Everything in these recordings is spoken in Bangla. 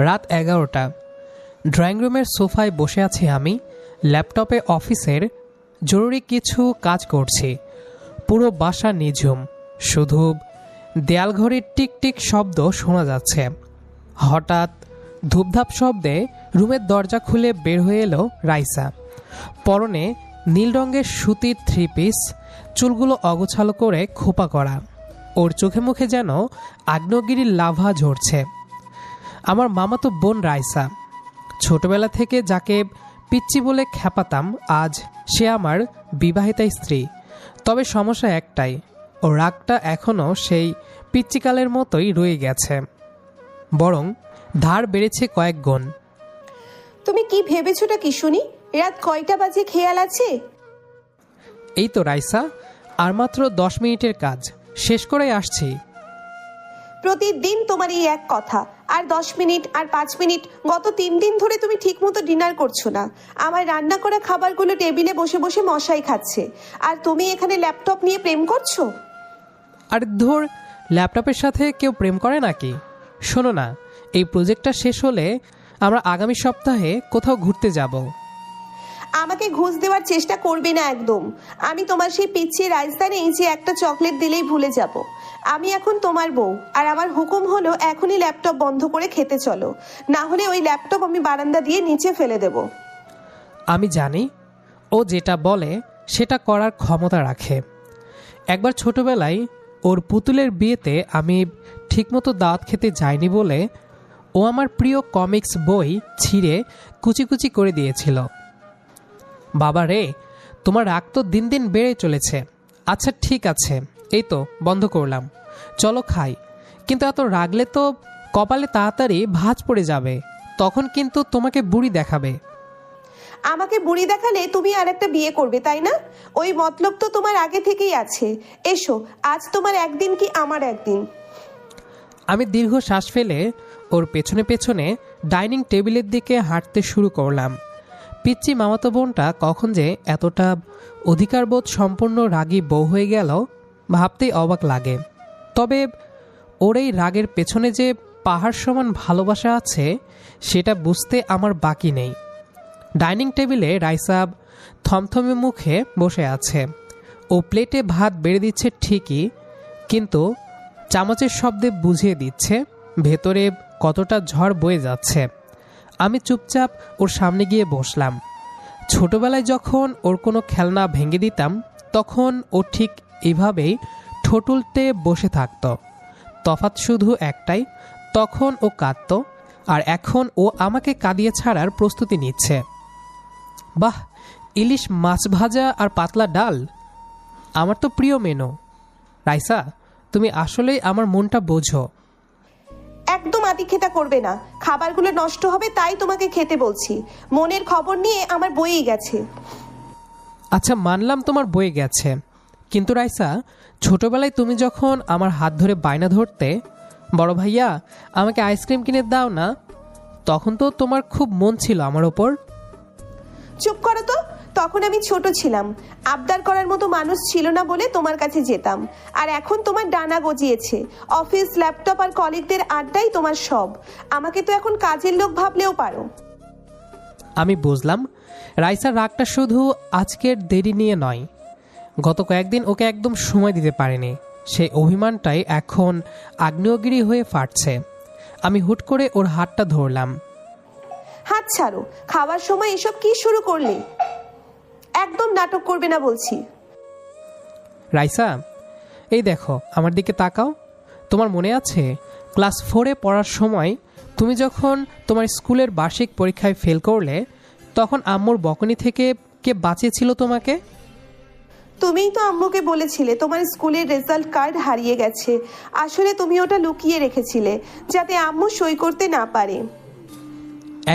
রাত 11টা। ড্রয়িং রুমের সোফায় বসে আছি আমি। ল্যাপটপে অফিসের জরুরি কিছু কাজ করছি। পুরো বাসা নিঝুম, শুধু দেয়াল ঘড়ির টিকটিক শব্দ শোনা যাচ্ছে। হঠাৎ ধূপধাপ শব্দে রুমের দরজা খুলে বের হয়ে এলো রাইসা। পরনে নীল রঙের সুতির 3 পিস, চুলগুলো অগোছালো করে খোপা করা। ওর চোখে মুখে যেন আগ্নেয়গিরির লাভা ঝরছে। আমার মামাতো বোন রাইসা, ছোটবেলা থেকে যাকে পিচ্চি বলে খ্যাপাতাম, আজ সে আমার বিবাহিতা স্ত্রী। তবে সমস্যা একটাই, ও রাগটা এখনও সেই পিচ্চিকালের মতোই রয়ে গেছে, বরং ধার বেড়েছে কয়েক গুণ। তুমি কি ভেবেছোটা কি শুনি? রাত কয়টা বাজে খেয়াল আছে? এই তো রাইসা, আর মাত্র 10 মিনিটের কাজ শেষ করে আসছি। প্রতিদিন তোমার এই এক কথা, আর 10 মিনিট আর 5 মিনিট। গত 3 দিন ধরে তুমি ঠিকমতো ডিনার করছো না। আমার রান্না করা খাবারগুলো টেবিলে বসে বসে মশাই খাচ্ছে, আর তুমি এখানে ল্যাপটপ নিয়ে প্রেম করছো। আর ধর, ল্যাপটপের সাথে কেউ প্রেম করে নাকি? শোনো না, এই প্রজেক্টটা শেষ হলে আমরা আগামী সপ্তাহে কোথাও ঘুরতে যাব। আমাকে ঘুষ দেওয়ার চেষ্টা করবে না একদম। আমি তোমার সেই পিচ্ছি রাজধানী যে একটা চকলেট দিলেই ভুলে যাব। আমি এখন তোমার বউ, আর আমার হুকুম হলো এখনই ল্যাপটপ বন্ধ করে খেতে চলো, না হলে ওই ল্যাপটপ আমি বারান্দা দিয়ে নিচে ফেলে দেব। আমি জানি ও যেটা বলে সেটা করার ক্ষমতা রাখে। একবার ছোটবেলায় ওর পুতুলের বিয়েতে আমি ঠিকমতো দাওয়াত খেতে যাইনি বলে ও আমার প্রিয় কমিক্স বই ছিঁড়ে কুচি কুচি করে দিয়েছিল। বাবা রে, তোমার রাগ তো দিন দিন বেড়ে চলেছে। আচ্ছা ঠিক আছে, এই তো বন্ধ করলাম, চলো খাই। কিন্তু এত রাগলে তো কপালে তাড়াতাড়ি ভাঁজ পড়ে যাবে, তখন কিন্তু তোমাকে বুড়ি দেখাবে। আমাকে বুড়ি দেখালে তুমি আর একটা বিয়ে করবে, তাই না? ওই মতলব তো তোমার আগে থেকেই আছে। এসো, আজ তোমার একদিন কি আমার একদিন। আমি দীর্ঘ শ্বাস ফেলে ওর পেছনে পেছনে ডাইনিং টেবিলের দিকে হাঁটতে শুরু করলাম। পিচ্চি মামাতো বোনটা কখন যে এতটা অধিকারবোধ সম্পন্ন রাগী বউ হয়ে গেল ভাবতেই অবাক লাগে। তবে ওর এই রাগের পেছনে যে পাহাড় সমান ভালোবাসা আছে সেটা বুঝতে আমার বাকি নেই। ডাইনিং টেবিলে রাইসা থমথমে মুখে বসে আছে। ও প্লেটে ভাত বেড়ে দিচ্ছে ঠিকই, কিন্তু চামচের শব্দে বুঝিয়ে দিচ্ছে ভেতরে কতটা ঝড় বয়ে যাচ্ছে। আমি চুপচাপ ওর সামনে গিয়ে বসলাম। ছোটবেলায় যখন ওর কোনো খেলনা ভেঙে দিতাম তখন ও ঠিক এভাবেই ঠোঁট উল্টে বসে থাকত। তফাৎ শুধু একটাই, তখন ও কাঁদত, আর এখন ও আমাকে কাঁদিয়ে ছাড়ার প্রস্তুতি নিচ্ছে। বাহ, ইলিশ মাছ ভাজা আর পাতলা ডাল, আমার তো প্রিয় মেনু। রাইসা, তুমি আসলেই আমার মনটা বোঝো। একদম আদিক্ষেতা করবে না, খাবারগুলো নষ্ট হবে তাই তোমাকে খেতে বলছি। মনের খবর নিয়ে আমার বইই গেছে। আচ্ছা মানলাম তোমার বয়ে গেছে, কিন্তু রাইসা, ছোটবেলায় তুমি যখন আমার হাত ধরে বায়না ধরতে, বড় ভাইয়া আমাকে আইসক্রিম কিনে দাও না, তখন তো তোমার খুব মন ছিল আমার ওপর। চুপ করো তো, তখন আমি ছোট ছিলাম, আবদার করার মতো মানুষ ছিল না বলে তোমার কাছে যেতাম। আর এখন তোমার ডানা গজিয়েছে, অফিস, ল্যাপটপ আর কলিগদের আড্ডাই তোমার সব। আমাকে তো এখন কাজের লোক ভাবলেও পারো। আমি বুঝলাম রাইসার রাগটা শুধু আজকের দেরি নিয়ে নয়, গত কয়েকদিন ওকে একদম সময় দিতে পারেনি, সেই অভিমানটাই এখন আগ্নেয়গিরি হয়ে ফাটছে। আমি হুট করে ওর হাতটা ধরলাম। হাত ছাড়ো, খাওয়ার সময় এসব কি শুরু করলে? একদম নাটক করবে না বলছি। রাইসা, এই দেখো আমার দিকে তাকাও। তোমার মনে আছে ক্লাস 4-এ পড়ার সময় তুমি যখন তোমার স্কুলের বার্ষিক পরীক্ষায় ফেল করলে, তখন আম্মুর বকুনি থেকে কে বাঁচিয়েছিল তোমাকে? তুমিই তো আম্মুকে বলেছিলে তোমার স্কুলের রেজাল্ট কার্ড হারিয়ে গেছে। আসলে তুমি ওটা লুকিয়ে রেখেছিলে যাতে আম্মু সই করতে না পারে।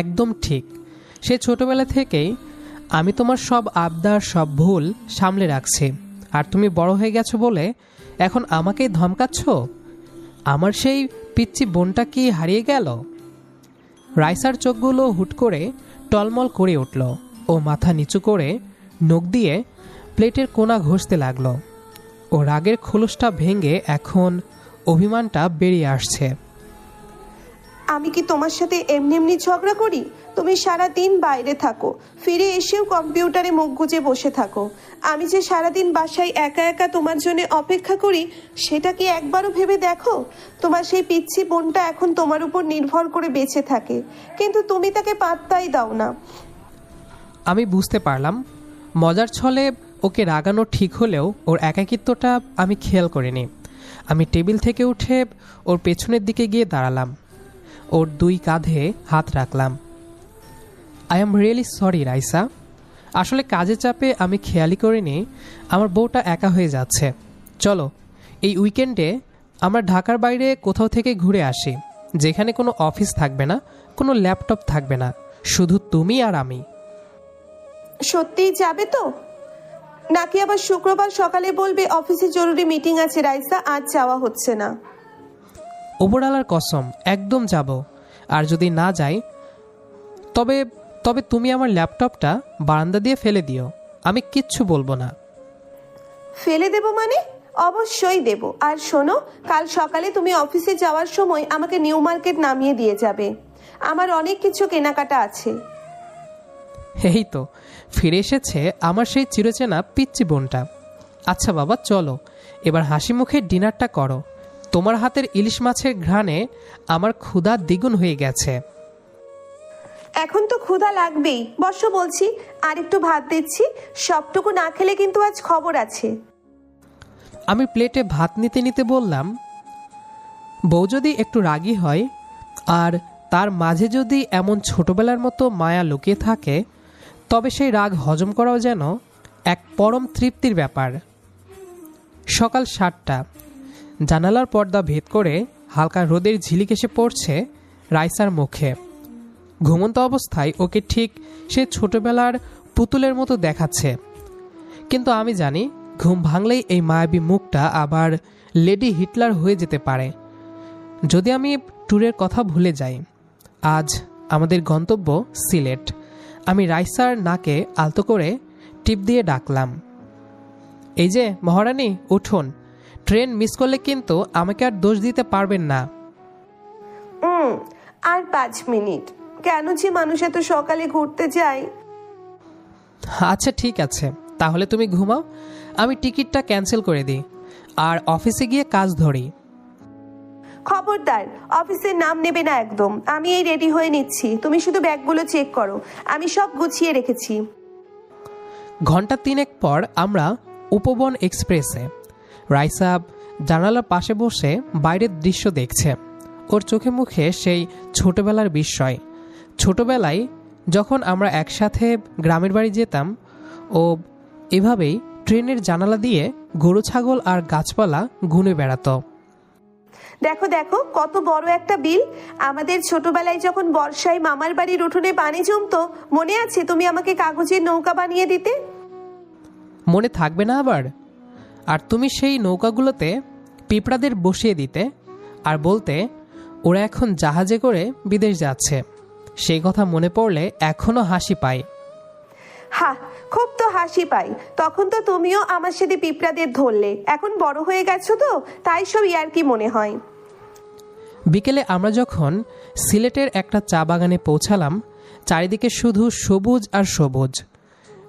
একদম ঠিক। সে ছোটবেলা থেকেই আমি তোমার সব আবদার, সব ভুল সামলে রাখছি, আর তুমি বড় হয়ে গেছো বলে এখন আমাকেই ধমকাচ্ছ। আমার সেই পিচ্চি বোনটা কি হারিয়ে গেল? রাইসার চোখগুলো হুট করে টলমল করে উঠল। ও মাথা নিচু করে নখ দিয়ে প্লেটের কোণা ঘষতে লাগলো। ও রাগের খোলসটা ভেঙে এখন অভিমানটা বেরিয়ে আসছে। আমি কি তোমার সাথে এমনি এমনি ঝগড়া করি? তুমি সারাদিন বাইরে থাকো, ফিরে এসেও কম্পিউটারে মুখ গুজে বসে থাকো। আমি যে সারাদিন বাসায় একা একা তোমার জন্য অপেক্ষা করি, সেটা কি একবারও ভেবে দেখো? তোমার সেই পিচ্ছি বোনটা এখন তোমার উপর নির্ভর করে বেঁচে থাকে, কিন্তু তুমি তাকে পাত্তাই দাও না। আমি বুঝতে পারলাম মজার ছলে ওকে রাগানো ঠিক হলেও ওর একাকিত্বটা আমি খেয়াল করিনি। আমি টেবিল থেকে উঠে ওর পেছনের দিকে গিয়ে দাঁড়ালাম, ওর দুই কাঁধে হাত রাখলাম। I am really sorry Raisa, আসলে কাজের চাপে আমি খেয়ালই করিনি আমার বউটা একা হয়ে যাচ্ছে। চলো এই উইকেন্ডে আমরা ঢাকার বাইরে কোথাও থেকে ঘুরে আসি, যেখানে কোনো অফিস থাকবে না, কোনো ল্যাপটপ থাকবে না, শুধু তুমি আর আমি। সত্যিই যাবে তো, নাকি আবার শুক্রবার সকালে বলবে অফিসে জরুরি মিটিং আছে রাইসা, আজ যাওয়া হচ্ছে না? ওপরওয়ালার কসম একদম যাব। আর যদি না যাই তবে তবে তুমি আমার ল্যাপটপটা বারান্দা দিয়ে ফেলে দিও, আমি কিচ্ছু বলবো না। ফেলে দেব মানে? অবশ্যই দেব। আর শোনো, কাল সকালে তুমি অফিসে যাওয়ার সময় আমাকে নিউ মার্কেট নামিয়ে দিয়ে যাবে, আমার অনেক কিছু কেনাকাটা আছে। এই তো ফিরে এসেছে আমার সেই চিরচেনা পিচ্চি বোনটা। আচ্ছা বাবা চলো, এবার হাসি মুখে ডিনারটা করো। তোমার হাতের ইলিশ মাছের ঘ্রাণে আমার ক্ষুধা দ্বিগুণ হয়ে গেছে। এখন তো ক্ষুধা লাগবেই, বসো বলছি, আর একটু ভাত দিচ্ছি। সবটুকু না খেলে কিন্তু আজ খবর আছে। আমি প্লেটে ভাত নিতে নিতে বললাম, বউ যদি একটু রাগী হয় আর তার মাঝে যদি এমন ছোটবেলার মতো মায়া লুকিয়ে থাকে, তবে সেই রাগ হজম করাও যেন এক পরম তৃপ্তির ব্যাপার। সকাল 7টা, জানালার পর্দা ভেদ করে হালকা রোদের ঝিলিক এসে পড়ছে রাইসার মুখে। ঘুমন্ত অবস্থায় ওকে ঠিক সে ছোটবেলার পুতুলের মতো দেখাচ্ছে, কিন্তু আমি জানি ঘুম ভাঙলেই এই মায়াবী মুখটা আবার লেডি হিটলার হয়ে যেতে পারে যদি আমি ট্যুরের কথা ভুলে যাই। আজ আমাদের গন্তব্য সিলেট। আমি রাইসার নাকে আলতো করে টিপ দিয়ে ডাকলাম, এই যে মহারানী উঠুন, ট্রেন মিস করলে কিন্তু আমাকে আর দোষ দিতে পারবেন না। আর 5 মিনিট, কেন যে মানুষ এত সকালে ঘুরতে যায়। আচ্ছা ঠিক আছে, তাহলে তুমি ঘুমাও, আমি টিকিটটা ক্যান্সেল করে দিই আর অফিসে গিয়ে কাজ ধরি। খবরদার, অফিসের নাম নেবে না একদম। আমি এই রেডি হয়ে নিচ্ছি, তুমি শুধু ব্যাগগুলো চেক করো, আমি সব গুছিয়ে রেখেছি। ঘন্টা 3 পর আমরা উপবন এক্সপ্রেসে। রাইসা জানালার পাশে বসে বাইরের দৃশ্য দেখছে। ওর চোখে মুখে সেই ছোটবেলার বিস্ময়। ছোটবেলায় যখন আমরা একসাথে গ্রামের বাড়ি যেতাম, ও এভাবেই ট্রেনের জানালা দিয়ে গরু ছাগল আর গাছপালা ঘুরে বেড়াতো। দেখো দেখো কত বড় একটা বিল। আমাদের ছোটবেলায় যখন বর্ষায় মামার বাড়ির উঠোনে পানি জমতো, মনে আছে তুমি আমাকে কাগজের নৌকা বানিয়ে দিতে? মনে থাকবে না আবার? আর তুমি সেই নৌকাগুলোতে পিঁপড়াদের বসিয়ে দিতে আর বলতে ওরা এখন জাহাজে করে বিদেশ যাচ্ছে। সেই কথা মনে পড়লে এখনো হাসি পায়। হ্যাঁ, খুব তো হাসি পাই। তখন তো তুমিও আমার সাথে পিঁপড়াদের ধরলে, এখন বড় হয়ে গেছো তো তাই সব ইয়ার্কি মনে হয়। বিকেলে আমরা যখন সিলেটের একটা চা বাগানে পৌঁছালাম, চারিদিকে শুধু সবুজ আর সবুজ।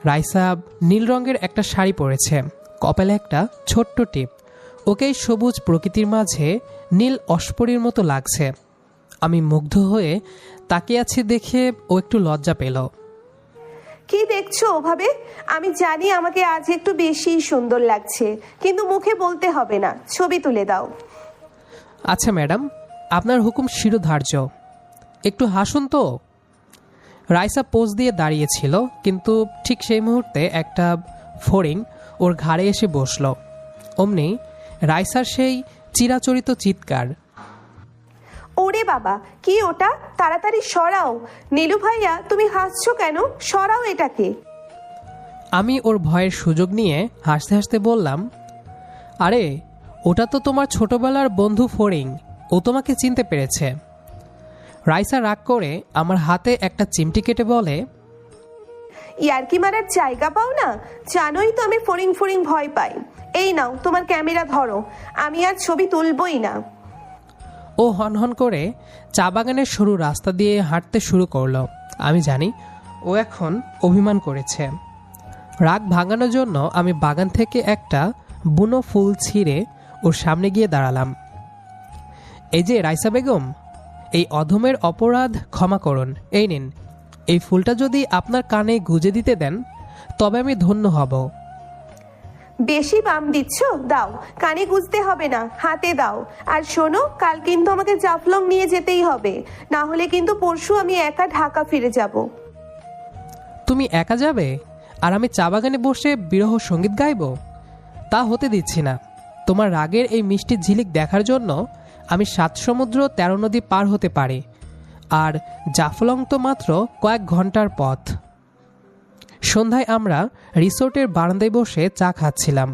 রাইসা নীল রঙের একটা শাড়ি পরেছে, কপালে একটা ছোট্ট টিপ। ওকেই সবুজ প্রকৃতির মাঝে নীল অস্পরির মতো লাগছে। আমি মুগ্ধ হয়ে তাকিয়ে আছি দেখে ও একটু লজ্জা পেল। কি দেখছো ওভাবে? আমি জানি আমাকে আজ একটু বেশি সুন্দর লাগছে, কিন্তু মুখে বলতে হবে না, ছবি তুলে দাও। আচ্ছা ম্যাডাম, আপনার হুকুম শিরোধার্য, একটু হাসুন তো। রাইসা পোজ দিয়ে দাঁড়িয়েছিল, কিন্তু ঠিক সেই মুহূর্তে একটা ফড়িং ওর ঘাড়ে এসে বসল। অমনি রাইসার সেই চিরাচরিত চিৎকার, ওরে বাবা, কি ওটা? তাড়াতাড়ি সরাও। নীলু ভাইয়া, তুমি হাসছো কেন? সরাও এটাকে। আমি ওর ভয়ের সুযোগ নিয়ে হাসতে হাসতে বললাম, আরে ওটা তো তোমার ছোটবেলার বন্ধু ফড়িং, ও তোমাকে চিনতে পেরেছে। রাইসা রাগ করে আমার হাতে একটা চিমটি কেটে বলে, ইয়ার্কি মারার জায়গা পাও না? জানোই তো আমি ফড়িং ফড়িং ভয় পাই। এই নাও তোমার ক্যামেরা ধরো, আমি আর ছবি তুলবই না। ও হনহন করে চা বাগানের সরু রাস্তা দিয়ে হাঁটতে শুরু করলো। আমি জানি ও এখন অভিমান করেছে। রাগ ভাঙানোর জন্য আমি বাগান থেকে একটা বুনো ফুল ছিঁড়ে ওর সামনে গিয়ে দাঁড়ালাম। এই যে রাইসা বেগম, এই অধমের অপরাধ ক্ষমা করুন। এই নিন, এই ফুলটা যদি আপনার কানে গুজে দিতে দেন তবে আমি ধন্য হব। বেশি বাম দিচ্ছ, দাও। কানে গুজতে হবে না, হাতে দাও। আর শোনো, কাল কিন্তু আমাকে জাফলং নিয়ে যেতেই হবে, না হলে কিন্তু পরশু আমি একা ঢাকা ফিরে যাব। তুমি একা যাবে আর আমি চা বাগানে বসে বিরহ সঙ্গীত গাইব? তা হতে দিচ্ছি না। তোমার রাগের এই মিষ্টি ঝিলিক দেখার জন্য আমি 7 সমুদ্র 13 নদী পার হতে পারি, আর জাফলং তো মাত্র কয়েক ঘন্টার পথ। সন্ধ্যায় আমরা রিসোর্টের বারান্দায় বসে চা খাচ্ছিলাম।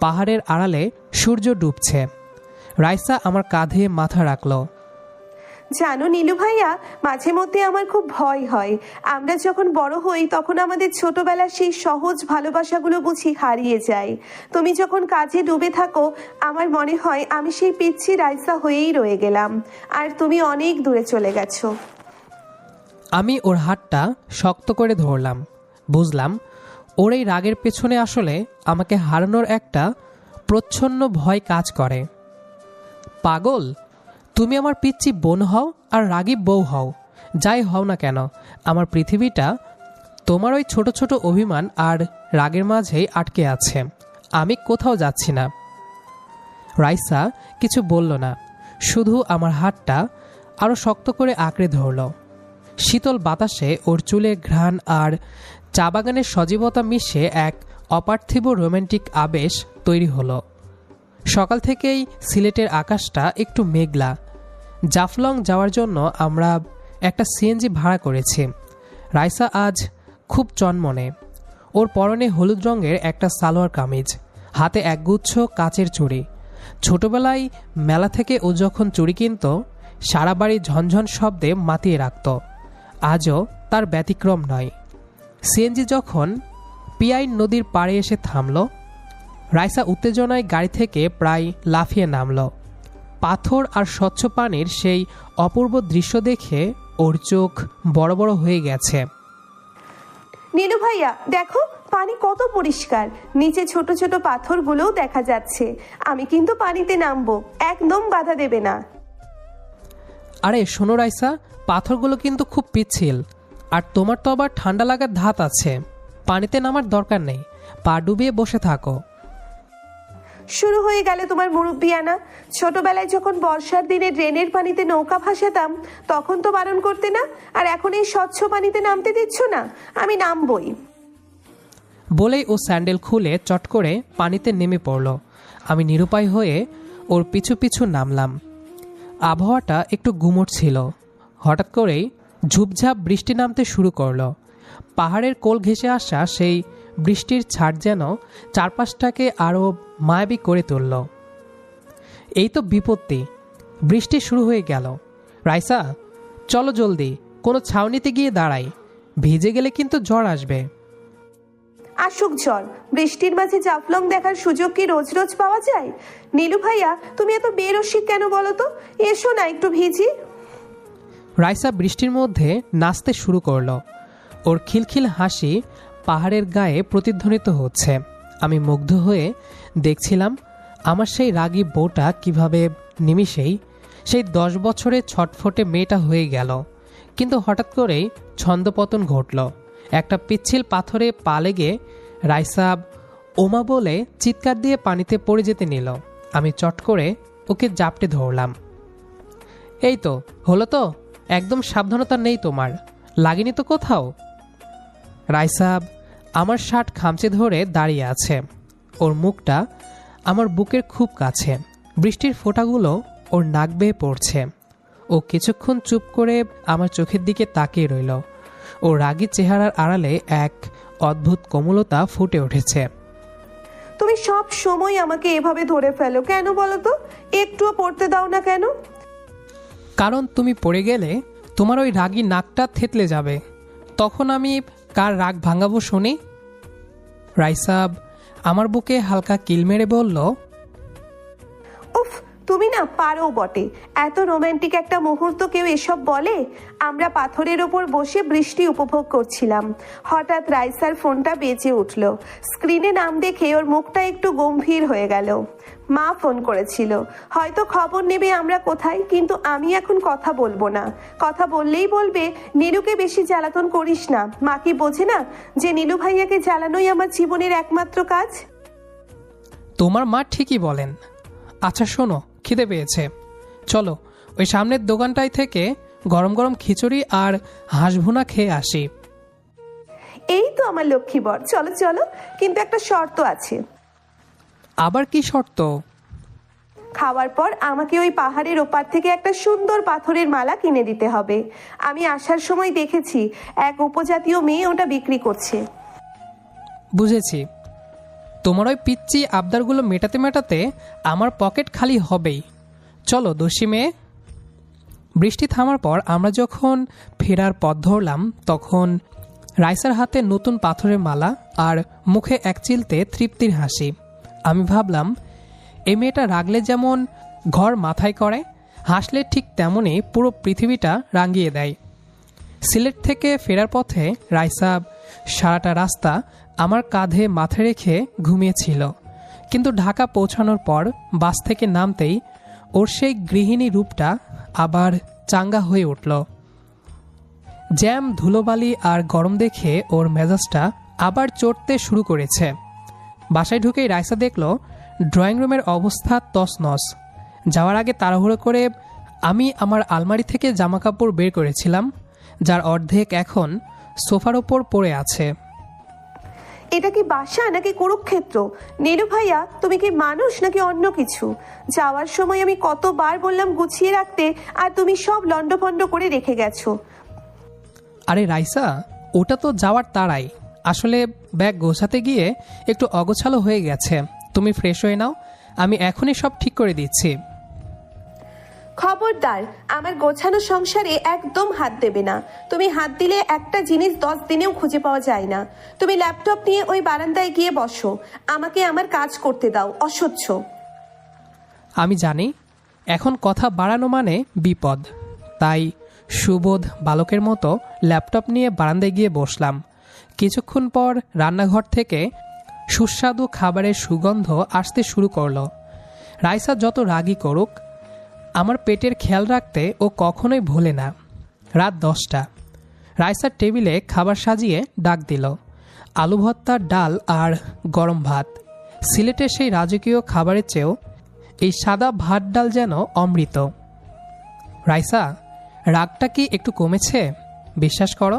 পাহাড়ের আড়ালে সূর্য ডুবছে। রাইসা আমার কাঁধে মাথা রাখলো। জানো নীলু ভাইয়া, মাঝে মধ্যে আমার খুব ভয় হয়। আমরা যখন বড় হই তখন আমাদের ছোটবেলার সেই সহজ ভালোবাসাগুলো বুঝি হারিয়ে যায়। তুমি যখন কাজে ডুবে থাকো, আমার মনে হয় আমি সেই পিচ্ছি রাইসা হয়েই রয়ে গেলাম, আর তুমি অনেক দূরে চলে গেছো। আমি ওর হাতটা শক্ত করে ধরলাম। বুঝলাম ওর এই রাগের পেছনে আসলে আমাকে হারানোর একটা প্রচ্ছন্ন ভয় কাজ করে। পাগল, তুমি আমার পিচ্চি বোন হও আর রাগী বউ হও, যাই হও না কেন, আমার পৃথিবীটা তোমার ওই ছোট ছোট অভিমান আর রাগের মাঝেই আটকে আছে। আমি কোথাও যাচ্ছি না। রাইসা কিছু বলল না, শুধু আমার হাতটা আরও শক্ত করে আঁকড়ে ধরল। শীতল বাতাসে ওর চুলের ঘ্রাণ আর চা বাগানের সজীবতা মিশে এক অপার্থিব রোম্যান্টিক আবেশ তৈরি হলো। সকাল থেকেই সিলেটের আকাশটা একটু মেঘলা। জাফলং যাওয়ার জন্য আমরা একটা সিএনজি ভাড়া করেছি। রাইসা আজ খুব চনমনে। ওর পরনে হলুদ রঙের একটা সালোয়ার কামিজ, হাতে একগুচ্ছ কাচের চুড়ি। ছোটবেলায় মেলা থেকে ও যখন চুড়ি কিনত, সারা বাড়ি ঝনঝন শব্দে মাতিয়ে রাখত। আজও তার ব্যতিক্রম নয়। সিএনজি যখন পিয়াইন নদীর পাড়ে এসে থামল, রাইসা উত্তেজনায় গাড়ি থেকে প্রায় লাফিয়ে নামল। পাথর আর স্বচ্ছ পানির সেই অপূর্ব দৃশ্য দেখে ওর চোখ বড় বড় হয়ে গেছে। নীলু ভাইয়া দেখো, পানি কত পরিষ্কার, নিচে ছোট ছোট পাথরগুলোও দেখা যাচ্ছে। আমি কিন্তু পানিতে নামবো, একদম বাধা দেবে না। আরে শোনো রাইসা, পাথরগুলো কিন্তু খুব পিচ্ছিল, আর তোমার তো আবার ঠান্ডা লাগার ধাত আছে। পানিতে নামার দরকার নেই, পা ডুবিয়ে বসে থাকো। শুরু হয়ে গেল তোমার মুরব্বিয়ানা। ছোটবেলায় যখন বর্ষার দিনে ড্রেনের পানিতে নৌকা ভাসাতাম তখন তো বারণ করতে না, আর এখন এই স্বচ্ছ পানিতে নামতে দিচ্ছ না। আমি নামবই। বলেই ও স্যান্ডেল খুলে চট করে পানিতে নেমে পড়ল। আমি নিরুপায় হয়ে ওর পিছু পিছু নামলাম। আবহাওয়াটা একটু গুমোট ছিল। হঠাৎ করেই ঝুপঝাপ বৃষ্টি নামতে শুরু করলো। পাহাড়ের কোল ঘেঁষে আসা সেই বৃষ্টির ছাড় যেন চারপাশটাকে আরও মায়াবী করে তুলল। এই তো বিপত্তি, বৃষ্টি শুরু হয়ে গেল। রাইসা, চলো জলদি, কোনো ছাউনিতে গিয়ে দাঁড়াই, ভিজে গেলে কিন্তু জ্বর আসবে। আসুক জ্বর, বৃষ্টির মাঝে জাফলং দেখার সুযোগ কি রোজ রোজ পাওয়া যায়? নীলু ভাইয়া, তুমি এত বেরসিক কেন বলো তো? এসো না একটু ভিজি। রাইসা বৃষ্টির মধ্যে নাচতে শুরু করলো। ওর খিলখিল হাসি পাহাড়ের গায়ে প্রতিধ্বনিত হচ্ছে। আমি মুগ্ধ হয়ে দেখছিলাম আমার সেই রাগী বউটা কিভাবে নিমিষেই সেই 10 বছরের ছটফটে মেয়েটা হয়ে গেল। কিন্তু হঠাৎ করেই ছন্দপতন ঘটল। একটা পিচ্ছিল পাথরে পা লেগে রাইসা ওমা বলে চিৎকার দিয়ে পানিতে পড়ে যেতে নিল। আমি চট করে ওকে জাপটে ধরলাম। এই তো হলো তো, একদম সাবধানতা নেই তোমার, লাগেনি তো কোথাও? রাইসা আমার শার্ট খামচে ধরে দাঁড়িয়ে আছে। ওর মুখটা আমার বুকের খুব কাছে। বৃষ্টির ফোঁটাগুলো ওর নাক বেয়ে পড়ছে। ও কিছুক্ষণ চুপ করে আমার চোখের দিকে তাকিয়ে রইল। ও রাগী চেহারার আড়ালে এক অদ্ভুত কোমলতা ফুটে উঠেছে। তুমি সব সময় আমাকে এভাবে ধরে ফেলো কেন বলো তো? একটুও পড়তে দাও না কেন? কারণ তুমি পড়ে গেলে তোমার ওই রাগী নাকটা থেতলে যাবে, তখন আমি কার রাগ ভাঙাবো শুনি? রাইসা আমার বুকে হালকা কিল মেরে বলল, উফ, তুমি না না পারো বটে। এত রোমান্টিক একটা মুহূর্ত কেউ এসব বলে? আমরা পাথরের ওপর বসে বৃষ্টি উপভোগ করছিলাম। হঠাৎ রাইসার ফোনটা বেজে উঠল। স্ক্রিনে নাম দেখে ওর মুখটা একটু গম্ভীর হয়ে গেল। মা ফোন করেছিল, হয়তো খবর নেবে আমরা কোথায়, কিন্তু আমি এখন কথা বলবো না। কথা বললেই বলবে নীলুকে বেশি জ্বালাতন করিস না। মা কি বোঝে না যে নীলু ভাইয়াকে জ্বালানোই আমার জীবনের একমাত্র কাজ? তোমার মা ঠিকই বলেন। আচ্ছা শোনো, খিদে পেয়েছে, চলো ওই সামনের দোকানটায় থেকে গরম গরম খিচুড়ি আর হাঁস ভুনা খেয়ে আসি। এই তো আমার লক্ষ্মী বর, চলো চলো, কিন্তু একটা শর্ত আছে। আবার কি শর্ত? খাওয়ার পর আমাকে ওই পাহাড়ের ওপার থেকে একটা সুন্দর পাথরের মালা কিনে দিতে হবে। আমি আসার সময় দেখেছি এক উপজাতীয় মেয়ে ওটা বিক্রি করছে। বুঝেছি, তোমার ওই পিচ্চি আবদারগুলো মেটাতে মেটাতে আমার পকেট খালি হবেই। চলো দোষী মেয়ে। বৃষ্টি থামার পর আমরা যখন ফেরার পথ ধরলাম তখন রাইসার হাতে নতুন পাথরের মালা আর মুখে এক চিলতে তৃপ্তির হাসি। আমি ভাবলাম এই মেয়েটা রাগলে যেমন ঘর মাথায় করে, হাসলে ঠিক তেমনই পুরো পৃথিবীটা রাঙিয়ে দেয়। সিলেট থেকে ফেরার পথে রাইসা সারাটা রাস্তা আমার কাঁধে মাথা রেখে ঘুমিয়েছিল, কিন্তু ঢাকা পৌঁছানোর পর বাস থেকে নামতেই ওর সেই গৃহিণী রূপটা আবার চাঙ্গা হয়ে উঠল। জ্যাম, ধুলোবালি আর গরম দেখে ওর মেজাজটা আবার চড়তে শুরু করেছে। বাসায় ঢুকেই রাইসা দেখল ড্রয়িং রুমের অবস্থা তছনছ। যাওয়ার আগে তাড়াহুড়ো করে আমি আমার আলমারি থেকে জামাকাপড় বের করেছিলাম, যার অর্ধেক এখন সোফার ওপর পড়ে আছে। এটা কি বাসা নাকি কুরুক্ষেত্র? নীলু ভাইয়া, তুমি কি মানুষ নাকি অন্য কিছু? যাওয়ার সময় আমি কতবার বললাম গুছিয়ে রাখতে, আর তুমি সব লন্ডভন্ড করে রেখে গেছো। আরে রাইসা, ওটা তো যাওয়ার তাড়াই। আসলে ব্যাগ গোছাতে গিয়ে একটু অগোছালো হয়ে গেছে। তুমি ফ্রেশ হয়ে নাও, আমি এখনই সব ঠিক করে দিচ্ছি। খবরদার, আমার গোছানো সংসারে একদম হাত দেবে না। তুমি হাত দিলে একটা জিনিস 10 দিনেও খুঁজে পাওয়া যায় না। তুমি ল্যাপটপ নিয়ে ওই বারান্দায় গিয়ে বসো, আমাকে আমার কাজ করতে দাও। অসহ্য। আমি জানি এখন কথা বাড়ানো মানে বিপদ, তাই সুবোধ বালকের মতো ল্যাপটপ নিয়ে বারান্দায় গিয়ে বসলাম। কিছুক্ষণ পর রান্নাঘর থেকে সুস্বাদু খাবারের সুগন্ধ আসতে শুরু করলো। রাইসা যত রাগই করুক, আমার পেটের খেয়াল রাখতে ও কখনোই ভোলে না। রাত 10টা। রাইসার টেবিলে খাবার সাজিয়ে ডাক দিল। আলু ভর্তা, ডাল আর গরম ভাত। সিলেটের সেই রাজকীয় খাবারের চেয়েও এই সাদা ভাত ডাল যেন অমৃত। রাইসা, রাগটা কি একটু কমেছে? বিশ্বাস করো,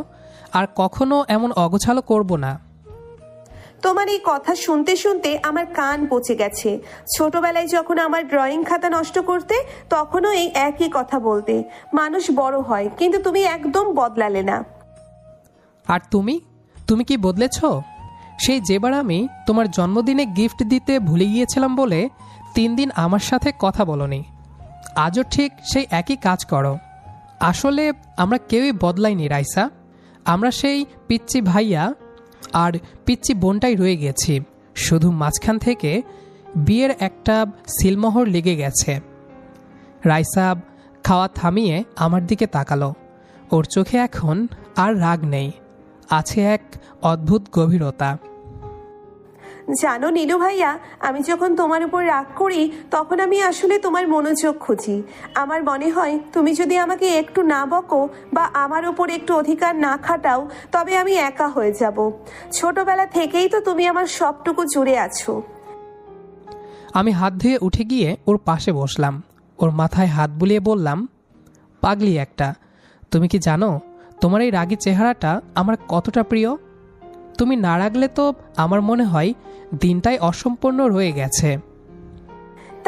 আর কখনো এমন অগোছালো করব না। তোমার এই কথা শুনতে শুনতে আমার কান পচে গেছে। ছোটবেলায় যখন আমার ড্রয়িং খাতা নষ্ট করতে, তখনও এই একই কথা বলতে। মানুষ বড় হয়, কিন্তু তুমি একদম বদলালে না। আর তুমি কি বদলেছ? সেই যেবার আমি তোমার জন্মদিনে গিফট দিতে ভুলে গিয়েছিলাম বলে 3 দিন আমার সাথে কথা বলনি, আজও ঠিক সেই একই কাজ করো। আসলে আমরা কেউই বদলাইনি রাইসা। আমরা সেই পিচ্চি ভাইয়া আর পিচ্চি বোনটাই রয়ে গেছি, শুধু মাঝখান থেকে বিয়ের একটা সিলমোহর লেগে গেছে। রাইসা খাওয়া থামিয়ে আমার দিকে তাকালো। ওর চোখে এখন আর রাগ নেই, আছে এক অদ্ভুত গভীরতা। জানো নীলু ভাইয়া, আমি যখন তোমার উপর রাগ করি তখন আমি আসলে তোমার মনোযোগ খুঁজি। আমার মনে হয় তুমি যদি আমাকে একটু না বকো বা আমার উপর একটু অধিকার না খাটাও, তবে আমি একা হয়ে যাব। ছোটবেলা থেকেই তো তুমি আমার সবটুকু জুড়ে আছো। আমি হাত ধুয়ে উঠে গিয়ে ওর পাশে বসলাম। ওর মাথায় হাত বুলিয়ে বললাম, পাগলি একটা, তুমি কি জানো তোমার এই রাগী চেহারাটা আমার কতটা প্রিয়? তুমি না রাগলে তো আমার মনে হয় দিনটাই অসম্পূর্ণ রয়ে গেছে।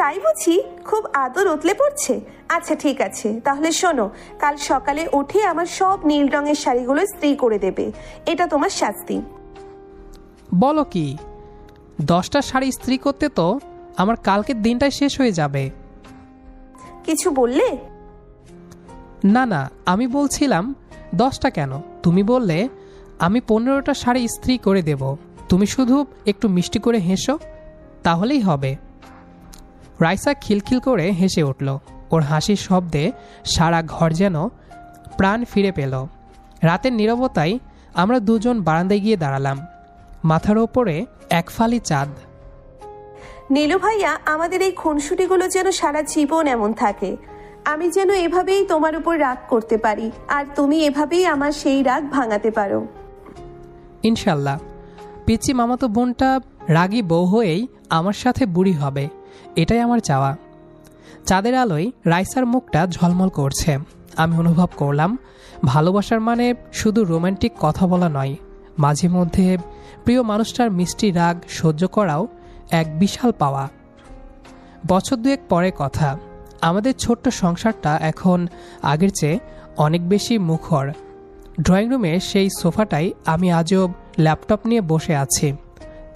তাই বুঝি? খুব আদর উতলে পড়ছে। আচ্ছা ঠিক আছে, তাহলে শোনো, কাল সকালে উঠে আমার সব নীল রঙের শাড়িগুলো ইস্ত্রি করে দেবে। এটা তোমার শাস্তি। বলো কি? 10টা শাড়ি ইস্ত্রি করতে তো আমার কালকের দিনটাই শেষ হয়ে যাবে। কিছু বললে? না না, আমি বলছিলাম 10টা কেন, তুমি বললে আমি 15টা শাড়ি ইস্ত্রি করে দেব। তুমি শুধু একটু মিষ্টি করে হেসো, তাহলেই হবে। রাইসা খিলখিল করে হেসে উঠল। ওর হাসির শব্দে সারা ঘর যেন প্রাণ ফিরে পেল। রাতের নীরবতায় আমরা দুজন বারান্দায় গিয়ে দাঁড়ালাম। মাথার ওপরে এক ফালি চাঁদ। নীলু ভাইয়া, আমাদের এই খুনসুটিগুলো যেন সারা জীবন এমন থাকে। আমি যেন এভাবেই তোমার উপর রাগ করতে পারি, আর তুমি এভাবেই আমার সেই রাগ ভাঙাতে পারো। ইনশাল্লাহ। পিচ্চি মামাতো বোনটা রাগী বউ হয়েই আমার সাথে বুড়ি হবে, এটাই আমার চাওয়া। চাঁদের আলোয় রাইসার মুখটা ঝলমল করছে। আমি অনুভব করলাম ভালোবাসার মানে শুধু রোমান্টিক কথা বলা নয়, মাঝে মধ্যে প্রিয় মানুষটার মিষ্টি রাগ সহ্য করাও এক বিশাল পাওয়া। বছর দুয়েক পরের কথা। আমাদের ছোট্ট সংসারটা এখন আগের চেয়ে অনেক বেশি মুখর। ড্রয়িং রুমে সেই সোফাটাই আমি আজও ল্যাপটপ নিয়ে বসে আছি।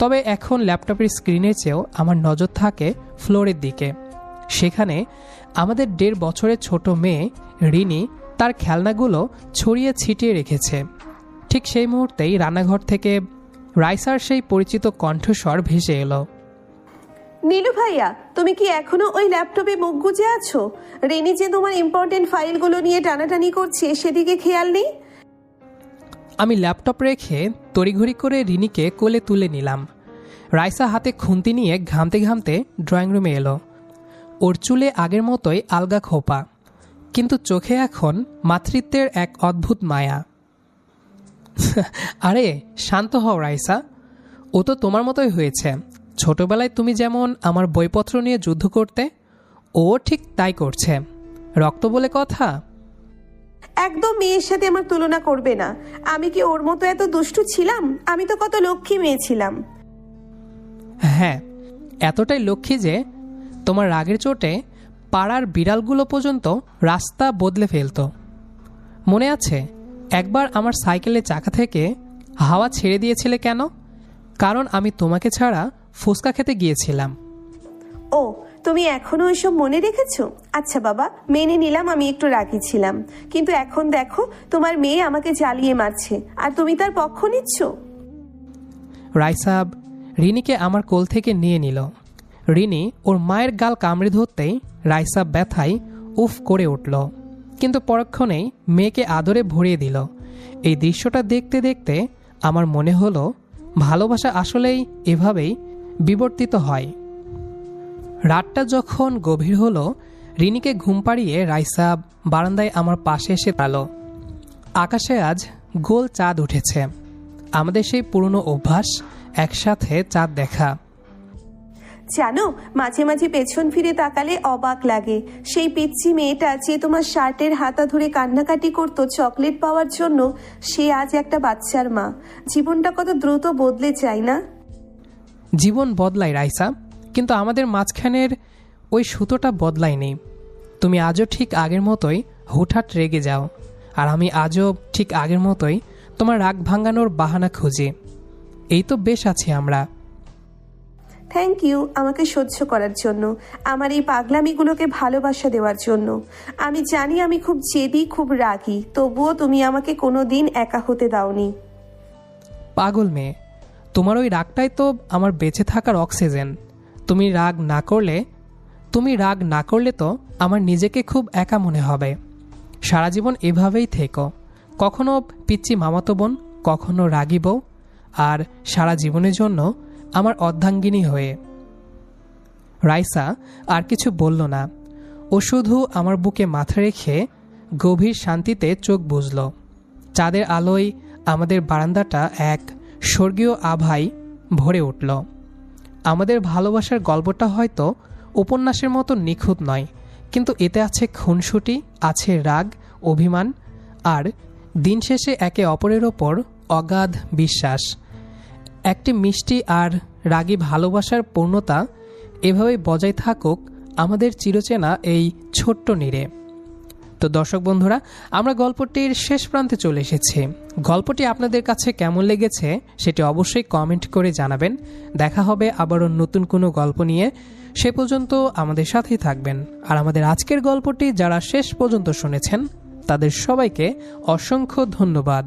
তবে এখন ল্যাপটপের স্ক্রিনের চেয়েও আমার নজর থাকে ফ্লোরের দিকে। সেখানে আমাদের 1.5 বছরের ছোট মেয়ে রিনি তার খেলনাগুলো ছড়িয়ে ছিটিয়ে রেখেছে। ঠিক সেই মুহূর্তেই রান্নাঘর থেকে রাইসার সেই পরিচিত কণ্ঠস্বর ভেসে এলো। নীলু ভাইয়া, তুমি কি এখনো ওই ল্যাপটপে মুখ গুজে আছো? রেনি যে তোমার ইম্পর্টেন্ট ফাইলগুলো নিয়ে টানাটানি করছে, সেদিকে খেয়াল নেই? আমি ল্যাপটপ রেখে তড়িঘড়ি করে রিনিকে কোলে তুলে নিলাম। রাইসা হাতে খুন্তি নিয়ে ঘামতে ঘামতে ড্রয়িং রুমে এলো। ওর চুলে আগের মতোই আলগা খোপা, কিন্তু চোখে এখন মাতৃত্বের এক অদ্ভুত মায়া। আরে শান্ত হও রাইসা, ও তো তোমার মতোই হয়েছে। ছোটবেলায় তুমি যেমন আমার বইপত্র নিয়ে যুদ্ধ করতে, ও ঠিক তাই করছে। রক্ত বলে কথা। একদম মেয়ের সাথে আমার তুলনা করবে না। আমি কি ওর মতো এত দুষ্টু ছিলাম? আমি তো কত লক্ষ্মী মেয়ে ছিলাম। হ্যাঁ, এতটাই লক্ষ্মী যে তোমার রাগের চোটে পাড়ার বিড়ালগুলো পর্যন্ত রাস্তা বদলে ফেলত। মনে আছে একবার আমার সাইকেলের চাকা থেকে হাওয়া ছেড়ে দিয়েছিলে কেন? কারণ আমি তোমাকে ছাড়া ফুচকা খেতে গিয়েছিলাম। ও, তুমি এখনো এসব মনে রেখেছো? আচ্ছা বাবা, মেনে নিলাম আমি একটু রাগী ছিলাম, কিন্তু এখন দেখো তোমার মেয়ে আমাকে জ্বালিয়ে মারছে, আর তুমি তার পক্ষ নিচ্ছ। রাইসাব রিনিকে আমার কোল থেকে নিয়ে নিল। রিনি ওর মায়ের গাল কামড়ে ধরতেই রাইসাব ব্যথায় উফ করে উঠল, কিন্তু পরক্ষণেই মেয়েকে আদরে ভরিয়ে দিল। এই দৃশ্যটা দেখতে দেখতে আমার মনে হলো ভালোবাসা আসলেই এভাবেই বিবর্তিত হয়। রাতটা যখন গভীর হলো, রিনিকে ঘুম পাড়িয়ে রাইসা বারান্দায় আমার পাশে এসে দাঁড়ালো। আকাশে আজ গোল চাঁদ উঠেছে। আমাদের সেই পুরনো অভ্যাস একসাথে চাঁদ দেখা। জানো, মাঝে মাঝে পেছন ফিরে তাকালে অবাক লাগে। সেই পিচ্চি মেয়েটা যে তোমার শার্টের হাতা ধরে কান্নাকাটি করতো চকলেট পাওয়ার জন্য, সে আজ একটা বাচ্চার মা। জীবনটা কত দ্রুত বদলে যায় না? জীবন বদলায় রাইসা, কিন্তু আমাদের মাঝখানের ওই সুতোটা বদলায়নি। তুমি আজও ঠিক আগের মতোই হুটহাট রেগে যাও, আর আমি আজও ঠিক আগের মতোই তোমার রাগ ভাঙানোর বাহানা খুঁজি। এই তো বেশ আছি আমরা। থ্যাংক ইউ আমাকে সহ্য করার জন্য, আমার এই পাগলামিগুলোকে ভালোবাসা দেওয়ার জন্য। আমি জানি আমি খুব জেদি, খুব রাগী, তবুও তুমি আমাকে কোনো দিন একা হতে দাওনি। পাগল মেয়ে, তোমার ওই রাগটাই তো আমার বেঁচে থাকার অক্সিজেন। তুমি রাগ না করলে তো আমার নিজেকে খুব একা মনে হবে। সারা জীবন এভাবেই থেকো, কখনো পিচ্চি মামাতো বোন, কখনো রাগী বউ, আর সারা জীবনের জন্য আমার অর্ধাঙ্গিনী হয়ে। রাইসা আর কিছু বলল না। ও শুধু আমার বুকে মাথা রেখে গভীর শান্তিতে চোখ বুজল। চাঁদের আলোয় আমাদের বারান্দাটা এক স্বর্গীয় আভায় ভরে উঠল। আমাদের ভালোবাসার গল্পটা হয়তো উপন্যাসের মতো নিখুঁত নয়, কিন্তু এতে আছে খুনসুটি, আছে রাগ, অভিমান, আর দিন শেষে একে অপরের ওপর অগাধ বিশ্বাস। একটি মিষ্টি আর রাগী ভালোবাসার পূর্ণতা এভাবেই বজায় থাকুক আমাদের চিরচেনা এই ছোট্ট নীড়ে। তো দর্শক বন্ধুরা, আমরা গল্পটির শেষ প্রান্তে চলে এসেছি। গল্পটি আপনাদের কাছে কেমন লেগেছে সেটি অবশ্যই কমেন্ট করে জানাবেন। দেখা হবে আবারও নতুন কোনো গল্প নিয়ে। সে পর্যন্ত আমাদের সাথেই থাকবেন। আর আমাদের আজকের গল্পটি যারা শেষ পর্যন্ত শুনেছেন তাদের সবাইকে অসংখ্য ধন্যবাদ।